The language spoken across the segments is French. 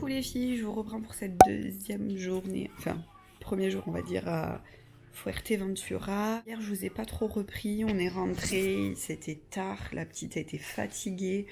les filles, je vous reprends pour cette deuxième journée, enfin premier jour on va dire à Fuerteventura. Hier je vous ai pas trop repris, on est rentré, c'était tard, la petite a été fatiguée,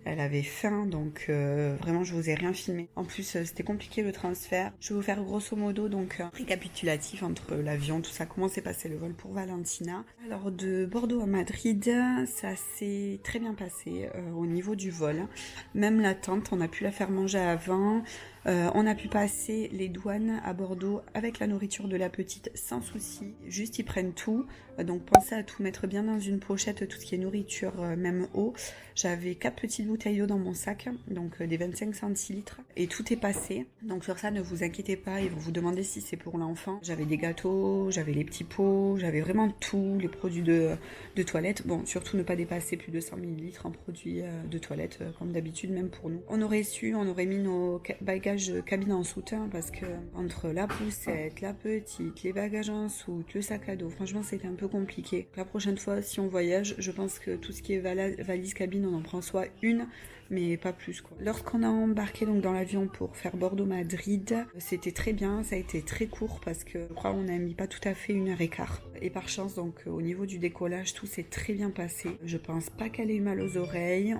elle avait faim donc vraiment je vous ai rien filmé. En plus c'était compliqué le transfert. Je vais vous faire grosso modo donc un récapitulatif entre l'avion, tout ça, comment s'est passé le vol pour Valentina. Alors de Bordeaux à Madrid, ça s'est très bien passé au niveau du vol. Même l'attente, on a pu la faire manger avant. On a pu passer les douanes à Bordeaux avec la nourriture de la petite sans souci. Juste ils prennent tout. Donc pensez à tout mettre bien dans une pochette, tout ce qui est nourriture, même eau. J'avais 4 petites bouteilles d'eau dans mon sac, donc des 25 centilitres. Et tout est passé. Donc sur ça, ne vous inquiétez pas, ils vont vous demander si c'est pour l'enfant. J'avais des gâteaux, j'avais les petits pots, j'avais vraiment tout, les produits de toilette. Bon, surtout ne pas dépasser plus de 100 millilitres en produits de toilette, comme d'habitude, même pour nous. On aurait mis nos bagages cabine en soutien parce que entre la poussette, la petite, les bagages en soute, le sac à dos, franchement c'était un peu compliqué. La prochaine fois si on voyage, je pense que tout ce qui est valise cabine, on en prend soit une, mais pas plus quoi. Lorsqu'on a embarqué donc dans l'avion pour faire Bordeaux-Madrid, c'était très bien, ça a été très court parce que je crois on a mis pas tout à fait 1h15. Et par chance donc au niveau du décollage, tout s'est très bien passé. Je pense pas qu'elle ait eu mal aux oreilles,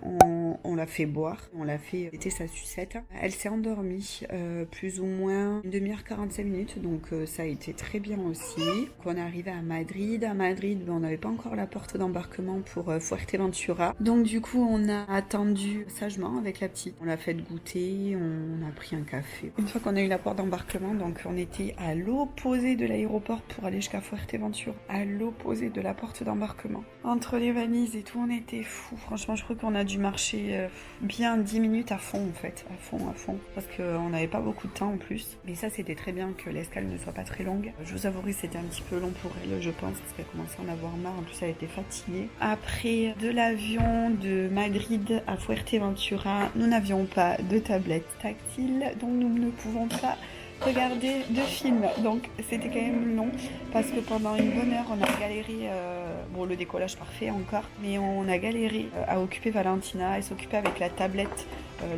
on l'a fait boire, on l'a fait péter sa sucette. Elle s'est endormie plus ou moins 1 demi-heure 45 minutes, donc ça a été très bien aussi. Quand on est arrivé à Madrid, on n'avait pas encore la porte d'embarquement pour Fuerteventura. Donc du coup on a attendu sagement avec la petite. On l'a fait goûter, on a pris un café. Une fois qu'on a eu la porte d'embarquement, donc on était à l'opposé de l'aéroport pour aller jusqu'à Fuerteventura, à l'opposé de la porte d'embarquement. Entre les valises et tout, on était fous. Franchement, je crois qu'on a dû marcher bien 10 minutes à fond en fait, à fond, parce qu'on n'avait pas beaucoup de temps en plus. Mais ça, c'était très bien que l'escale ne soit pas très longue. Je vous avouerai, c'était un petit peu long pour elle, je pense, parce qu'elle commençait à en avoir marre. En plus, elle était fatiguée. Après, de l'avion de Madrid à Fuerteventura, nous n'avions pas de tablette tactile, donc nous ne pouvons pas regarder de films. Donc c'était quand même long parce que pendant une bonne heure on a galéré, bon le décollage parfait encore, mais on a galéré à occuper Valentina. Elle s'occupait avec la tablette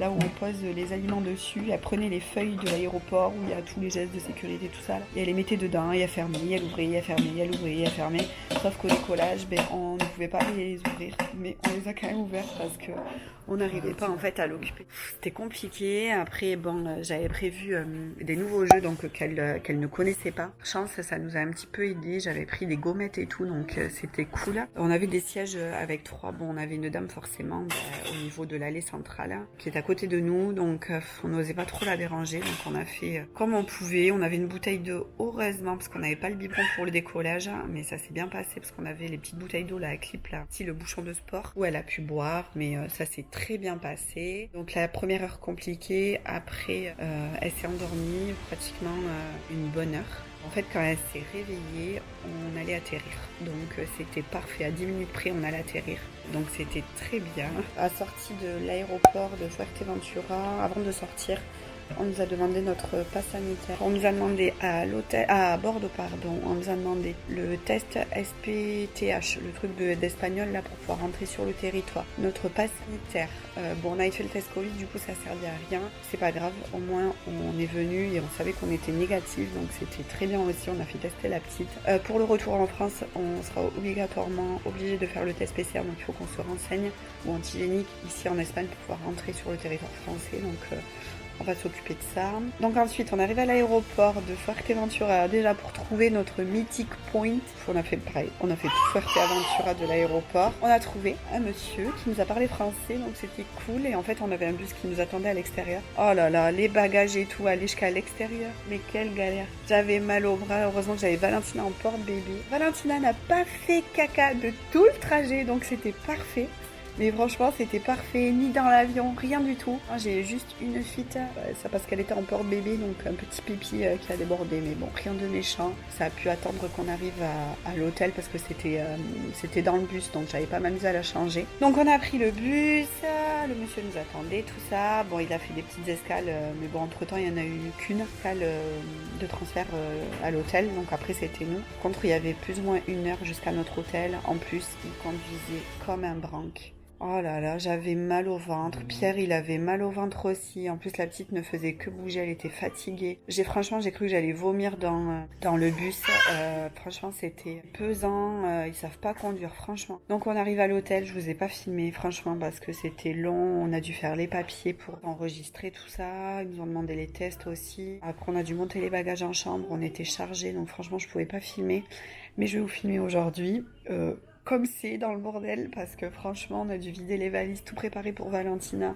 là où on pose les aliments dessus. Elle prenait les feuilles de l'aéroport où il y a tous les gestes de sécurité, tout ça, et elle les mettait dedans et elle fermait, elle ouvrait, elle fermait, elle ouvrait, elle fermait. Sauf qu'au décollage, on ne pouvait pas les ouvrir, mais on les a quand même ouvertes parce que on n'arrivait pas en fait à l'occuper. C'était compliqué. Après, bon, j'avais prévu des nouveaux jeux donc qu'elle ne connaissait pas. Chance, ça nous a un petit peu aidé. J'avais pris des gommettes et tout, donc c'était cool. On avait des sièges avec 3. Bon, on avait une dame forcément au niveau de l'allée centrale qui est à côté de nous, donc on n'osait pas trop la déranger. Donc on a fait comme on pouvait. On avait une bouteille d'eau, heureusement, parce qu'on n'avait pas le biberon pour le décollage, mais ça s'est bien passé parce qu'on avait les petites bouteilles d'eau là à clip là, si le bouchon de sport où elle a pu boire, mais ça s'est très bien passé. Donc la première heure compliquée, après elle s'est endormie pratiquement une bonne heure. En fait, quand elle s'est réveillée, on allait atterrir. Donc c'était parfait, à 10 minutes près on allait atterrir. Donc c'était très bien. À la sortie de l'aéroport de Fuerteventura, avant de sortir, on nous a demandé notre passe sanitaire. On nous a demandé à l'hôtel, à Bordeaux, pardon, on nous a demandé le test SPTH, le truc d'espagnol là pour pouvoir rentrer sur le territoire. Notre passe sanitaire. Bon, on avait fait le test Covid, du coup ça servait à rien. C'est pas grave, au moins on est venu et on savait qu'on était négatif, donc c'était très bien aussi. On a fait tester la petite. Pour le retour en France, on sera obligatoirement obligé de faire le test PCR, donc il faut qu'on se renseigne, ou antigénique ici en Espagne pour pouvoir rentrer sur le territoire français. Donc on va s'occuper de ça. Donc ensuite, on arrive à l'aéroport de Fuerteventura déjà pour trouver notre mythic point. On a fait pareil, on a fait tout Fuerteventura de l'aéroport. On a trouvé un monsieur qui nous a parlé français, donc c'était cool. Et en fait, on avait un bus qui nous attendait à l'extérieur. Oh là là, les bagages et tout, aller jusqu'à l'extérieur. Mais quelle galère. J'avais mal au bras, heureusement que j'avais Valentina en porte-bébé. Valentina n'a pas fait caca de tout le trajet, donc c'était parfait. Mais franchement, c'était parfait, ni dans l'avion, rien du tout. J'ai juste une fuite, ça parce qu'elle était en porte-bébé, donc un petit pipi qui a débordé. Mais bon, rien de méchant. Ça a pu attendre qu'on arrive à l'hôtel parce que c'était dans le bus, donc j'avais pas m'amusé à la changer. Donc on a pris le bus, le monsieur nous attendait, tout ça. Bon, il a fait des petites escales, mais bon, entre-temps, il n'y en a eu qu'une escale de transfert à l'hôtel. Donc après, c'était nous. Par contre, il y avait plus ou moins 1 heure jusqu'à notre hôtel. En plus, il conduisait comme un branque. Oh là là, j'avais mal au ventre. Pierre, il avait mal au ventre aussi. En plus, la petite ne faisait que bouger, elle était fatiguée. Franchement, j'ai cru que j'allais vomir dans le bus. Franchement, c'était pesant. Ils savent pas conduire, franchement. Donc, on arrive à l'hôtel. Je vous ai pas filmé, franchement, parce que c'était long. On a dû faire les papiers pour enregistrer tout ça. Ils nous ont demandé les tests aussi. Après, on a dû monter les bagages en chambre. On était chargés, donc franchement, je pouvais pas filmer. Mais je vais vous filmer aujourd'hui. Comme c'est dans le bordel, parce que franchement on a dû vider les valises, tout préparer pour Valentina,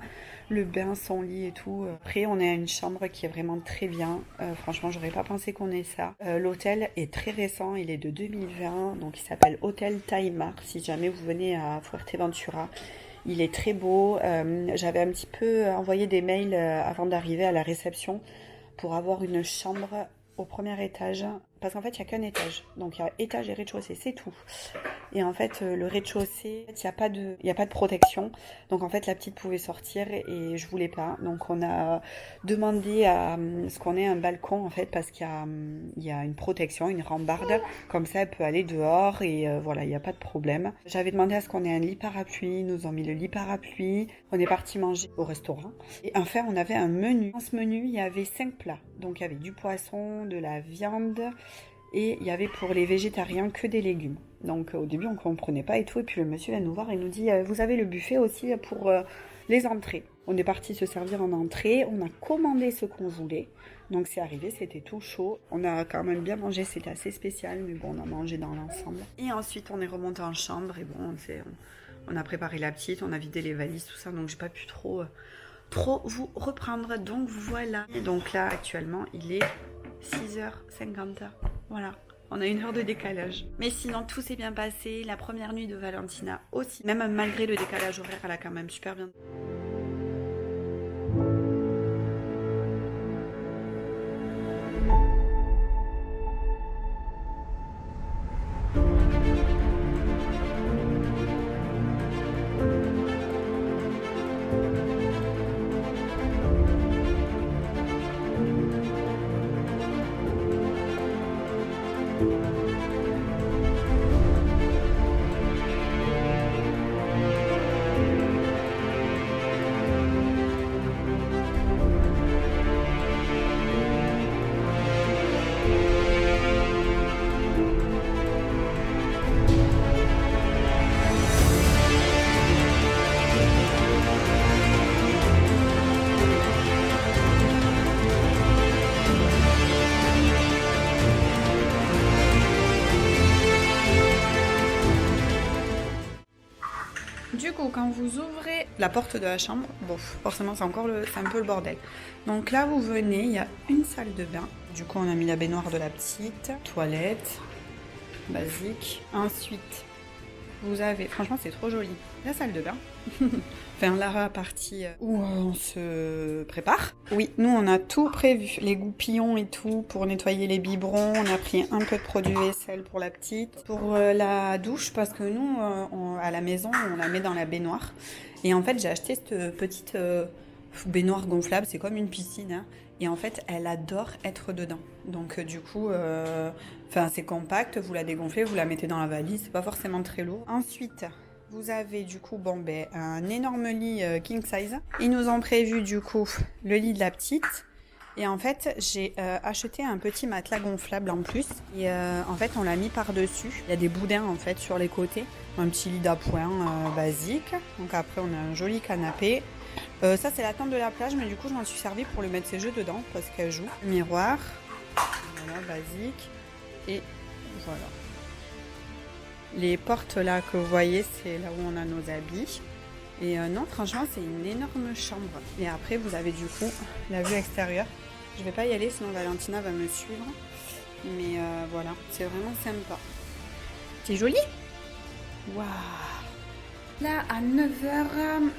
le bain, son lit et tout. Après on est à une chambre qui est vraiment très bien, franchement j'aurais pas pensé qu'on ait ça. L'hôtel est très récent, il est de 2020, donc il s'appelle Hôtel Taimar, si jamais vous venez à Fuerteventura. Il est très beau, j'avais un petit peu envoyé des mails avant d'arriver à la réception pour avoir une chambre au premier étage, parce qu'en fait il n'y a qu'un étage, donc il y a étage et rez-de-chaussée, c'est tout. Et en fait le rez-de-chaussée, il n'y a pas de protection, donc en fait la petite pouvait sortir et je voulais pas, donc on a demandé à ce qu'on ait un balcon en fait, parce il y a une protection, une rambarde, comme ça elle peut aller dehors et voilà, il n'y a pas de problème. J'avais demandé à ce qu'on ait un lit parapluie, ils nous ont mis le lit parapluie, on est parti manger au restaurant et enfin on avait un menu. Dans ce menu il y avait 5 plats, donc il y avait du poisson, de la viande et il y avait pour les végétariens que des légumes. Donc au début on comprenait pas et tout, et puis le monsieur vient nous voir et nous dit vous avez le buffet aussi pour les entrées. On est parti se servir en entrée, on a commandé ce qu'on voulait, donc c'est arrivé, c'était tout chaud. On a quand même bien mangé, c'était assez spécial, mais bon on a mangé dans l'ensemble. Et ensuite on est remonté en chambre et bon on a préparé la petite, on a vidé les valises, tout ça, donc j'ai pas pu trop vous reprendre, donc voilà. Et donc là actuellement il est 6h50, voilà. On a 1 heure de décalage. Mais sinon, tout s'est bien passé. La première nuit de Valentina aussi. Même malgré le décalage horaire, elle a quand même super bien... Du coup, quand vous ouvrez la porte de la chambre, bon, forcément c'est un peu le bordel. Donc là, vous venez, il y a une salle de bain. Du coup, on a mis la baignoire de la petite, toilette, basique. Ensuite, vous avez, franchement c'est trop joli, la salle de bain. Enfin la partie où on se prépare. Oui, nous on a tout prévu, les goupillons et tout pour nettoyer les biberons. On a pris un peu de produit vaisselle pour la petite. Pour la douche, parce que nous à la maison on la met dans la baignoire. Et en fait j'ai acheté cette petite baignoire gonflable, c'est comme une piscine hein. Et en fait elle adore être dedans. Donc du coup c'est compact, vous la dégonflez, vous la mettez dans la valise, c'est pas forcément très lourd. Ensuite vous avez du coup un énorme lit king size. Ils nous ont prévu du coup le lit de la petite. Et en fait, j'ai acheté un petit matelas gonflable en plus. Et en fait, on l'a mis par-dessus. Il y a des boudins en fait sur les côtés. Un petit lit d'appoint basique. Donc après, on a un joli canapé. Ça, c'est la tente de la plage, mais du coup, je m'en suis servi pour lui mettre ses jeux dedans parce qu'elle joue. Miroir. Voilà, basique. Et voilà. Les portes là que vous voyez, c'est là où on a nos habits. Et non, franchement, c'est une énorme chambre. Et après, vous avez du coup la vue extérieure. Je vais pas y aller, sinon Valentina va me suivre. Mais voilà, c'est vraiment sympa. C'est joli. Waouh. Là, à 9h,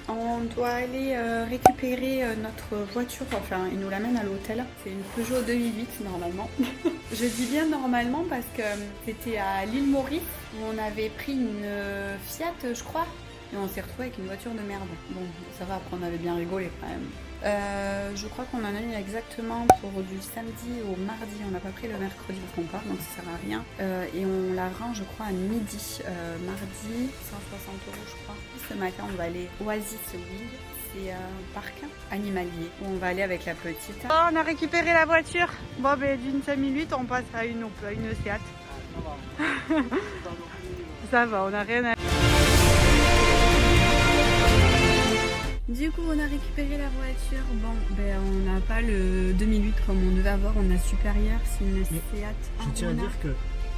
on doit aller récupérer notre voiture. Enfin, il nous l'amène à l'hôtel. C'est une Peugeot 2008 normalement. Je dis bien normalement parce que c'était à l'île Maurice où on avait pris une Fiat, je crois. Et on s'est retrouvé avec une voiture de merde. Bon, ça va, après on avait bien rigolé quand même. Je crois qu'on en a mis exactement pour du samedi au mardi. On n'a pas pris le mercredi parce qu'on part, donc ça sert à rien. Et on la rend, je crois, à midi. Mardi, 160 € je crois. Ce matin, on va aller Oasis Wing. C'est un parc animalier où on va aller avec la petite. Oh, on a récupéré la voiture. Bon, ben d'une 5008, on passe à une Seat. Ça va, on n'a rien à... Du coup, on a récupéré la voiture. Bon, ben on n'a pas le 2008 comme on devait avoir. On a supérieur, c'est une Seat. Je tiens à dire que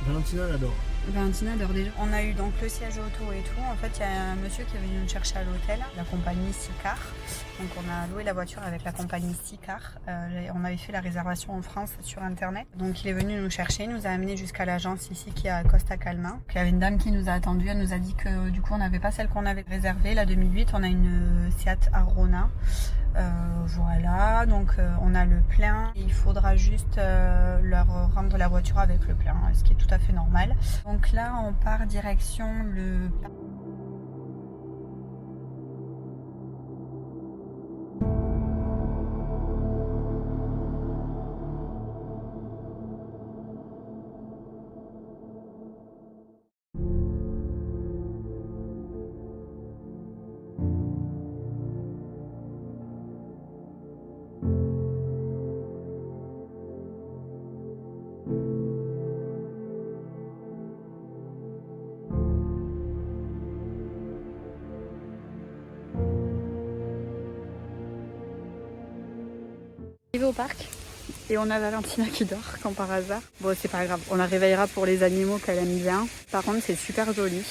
Valentina l'adore. Valentina adore déjà. On a eu donc le siège auto et tout. En fait, il y a un monsieur qui est venu nous chercher à l'hôtel, la compagnie Sicar. Donc on a loué la voiture avec la compagnie Sicar. On avait fait la réservation en France sur internet. Donc il est venu nous chercher, il nous a amené jusqu'à l'agence ici qui est à Costa Calma. Il y avait une dame qui nous a attendu, elle nous a dit que du coup on n'avait pas celle qu'on avait réservée, la 2008, on a une Seat Arona. Voilà, donc on a le plein. Il faudra juste leur rendre la voiture avec le plein, ce qui est tout à fait normal. Donc là, on part direction le... au parc et on a Valentina qui dort comme par hasard. Bon, c'est pas grave, on la réveillera pour les animaux qu'elle aime bien. Par contre, c'est super joli.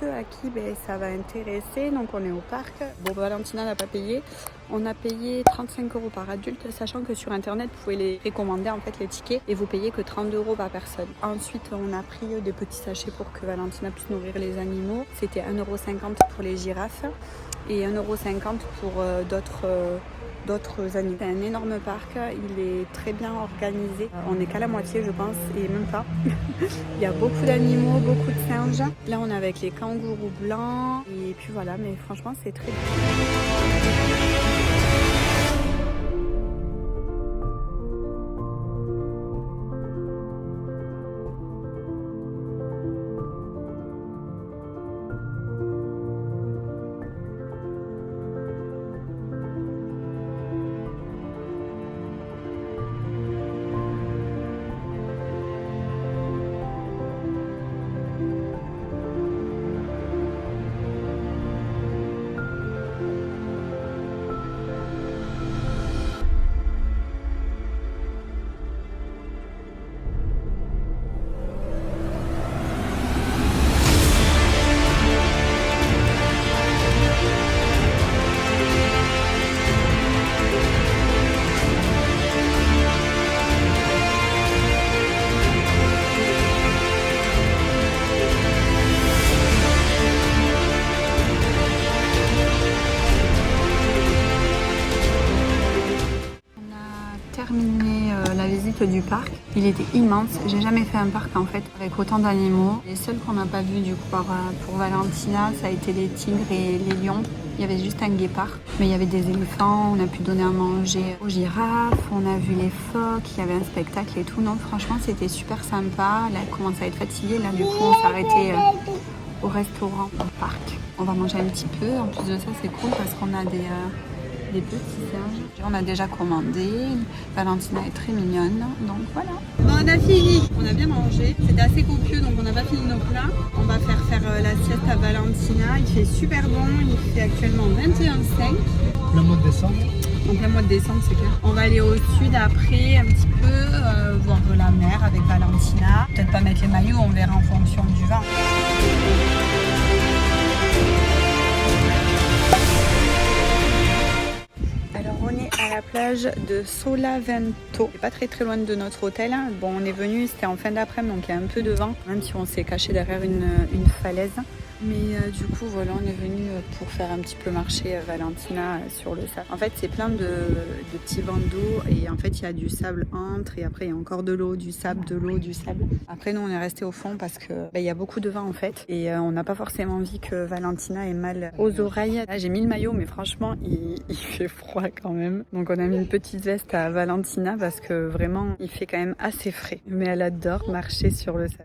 Ceux à qui ça va intéresser, donc on est au parc. Bon, Valentina n'a pas payé. On a payé 35 € par adulte, sachant que sur internet vous pouvez les précommander en fait les tickets et vous payez que 30 € par personne. Ensuite on a pris des petits sachets pour que Valentina puisse nourrir les animaux. C'était 1,50 € pour les girafes et 1,50 € pour d'autres animaux. C'est un énorme parc, il est très bien organisé. On n'est qu'à la moitié je pense, et même pas. Il y a beaucoup d'animaux, beaucoup de singes. Là on est avec les kangourous blancs. Et puis voilà, mais franchement c'est très bien. du parc. Il était immense. J'ai jamais fait un parc en fait avec autant d'animaux. Les seuls qu'on n'a pas vus du coup pour Valentina, ça a été les tigres et les lions. Il y avait juste un guépard, mais il y avait des éléphants, on a pu donner à manger aux girafes, on a vu les phoques, il y avait un spectacle et tout. Non, franchement, c'était super sympa. Là, elle commence à être fatiguée. Là, du coup, on s'est arrêté au restaurant, au parc. On va manger un petit peu. En plus de ça, c'est cool parce qu'on a des petits singes. On a déjà commandé. Valentina est très mignonne, donc voilà. Bon, on a fini. On a bien mangé. C'était assez copieux, donc on n'a pas fini nos plats. On va faire la sieste à Valentina. Il fait super bon. Il fait actuellement 21,5. Le mois de décembre. En plein mois de décembre, c'est clair. On va aller au sud après, un petit peu, voir de la mer avec Valentina. Peut-être pas mettre les maillots, on verra en fonction du vent. Alors on est à la plage de Solavento. C'est pas très loin de notre hôtel. Bon, on est venu, c'était en fin d'après-midi, donc il y a un peu de vent, même si on s'est caché derrière une falaise. Mais du coup, voilà, on est venu pour faire un petit peu marcher Valentina sur le sable. En fait, c'est plein de petits bancs d'eau et en fait, il y a du sable entre et après, il y a encore de l'eau, du sable, de l'eau, du sable. Après, nous, on est resté au fond parce que il y a beaucoup de vent en fait et on n'a pas forcément envie que Valentina ait mal aux oreilles. Là, j'ai mis le maillot, mais franchement, il fait froid quand même. Donc, on a mis une petite veste à Valentina parce que vraiment, il fait quand même assez frais. Mais elle adore marcher sur le sable.